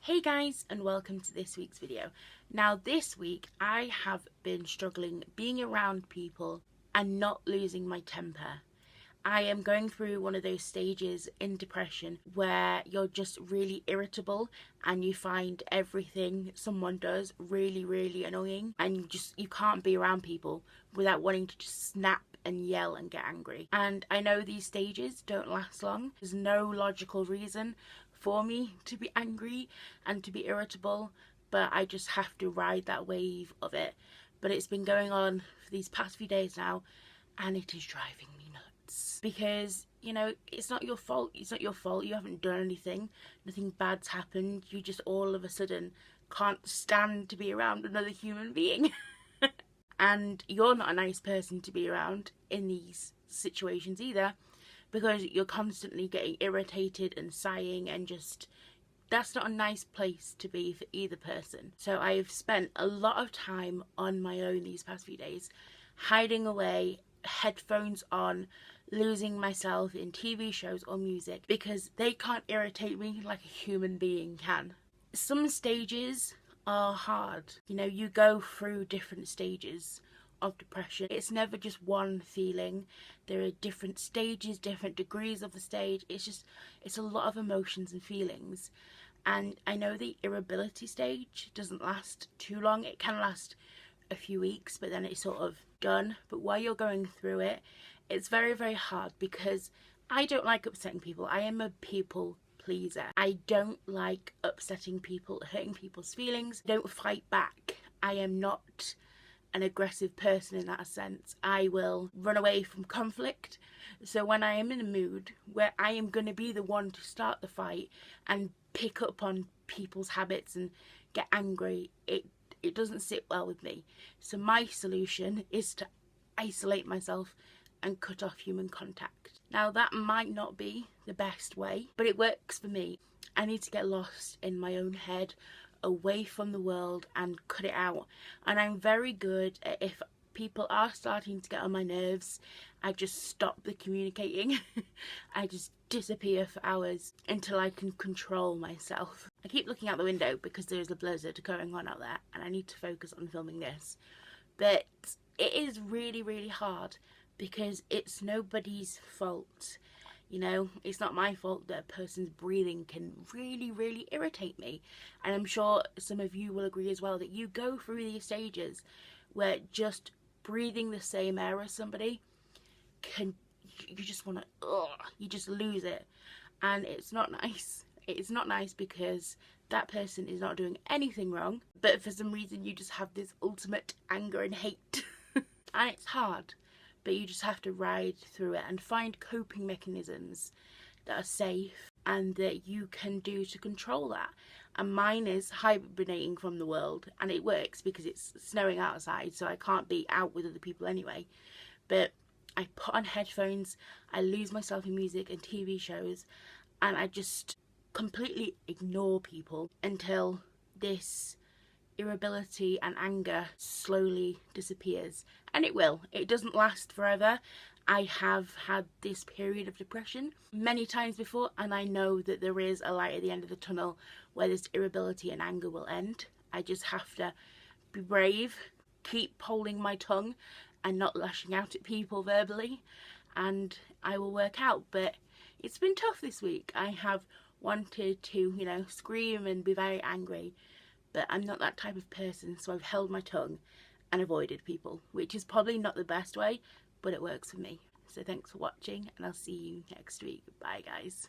Hey guys, and welcome to this week's video. Now this week I have been struggling being around people and not losing my temper. I am going through one of those stages in depression where you're just really irritable and you find everything someone does really annoying, and you can't be around people without wanting to just snap and yell and get angry. And I know these stages don't last long. There's no logical reason for me to be angry and to be irritable, but I just have to ride that wave of it. But it's been going on for these past few days now, and it is driving me nuts. Because, it's not your fault. It's not your fault. You haven't done anything. Nothing bad's happened. You just all of a sudden can't stand to be around another human being. And you're not a nice person to be around in these situations either, because you're constantly getting irritated and sighing, and that's not a nice place to be for either person. So I've spent a lot of time on my own these past few days, hiding away, headphones on, losing myself in TV shows or music, because they can't irritate me like a human being can. Some stages are hard. You go through different stages of depression. It's never just one feeling. There are different stages, different degrees of the stage. It's a lot of emotions and feelings. And I know the irritability stage doesn't last too long. It can last a few weeks, but then it's sort of done. But while you're going through it, it's very hard, because I don't like upsetting people. I am a people pleaser. I don't like upsetting people, hurting people's feelings. I don't fight back. I am not an aggressive person in that sense. I will run away from conflict. So when I am in a mood where I am going to be the one to start the fight and pick up on people's habits and get angry, it doesn't sit well with me. So my solution is to isolate myself and cut off human contact. Now that might not be the best way, but it works for me. I need to get lost in my own head, away from the world, and cut it out. And I'm very good at, if people are starting to get on my nerves, I just stop the communicating. I just disappear for hours until I can control myself. I keep looking out the window because there's a blizzard going on out there and I need to focus on filming this. But it is really hard, because it's nobody's fault. It's not my fault that a person's breathing can really irritate me. And I'm sure some of you will agree as well, that you go through these stages where just breathing the same air as somebody you just want to, you just lose it. And it's not nice. It's not nice, because that person is not doing anything wrong, but for some reason you just have this ultimate anger and hate. And it's hard. But you just have to ride through it and find coping mechanisms that are safe and that you can do to control that. And mine is hibernating from the world, and it works because it's snowing outside, so I can't be out with other people anyway. But I put on headphones, I lose myself in music and TV shows, and I just completely ignore people until this irritability and anger slowly disappears. And it will. It doesn't last forever. I have had this period of depression many times before, and I know that there is a light at the end of the tunnel where this irritability and anger will end. I just have to be brave, keep holding my tongue and not lashing out at people verbally, and I will work out. But it's been tough this week. I have wanted to, scream and be very angry, but I'm not that type of person, so I've held my tongue and avoided people, which is probably not the best way, but it works for me. So thanks for watching, and I'll see you next week. Bye guys.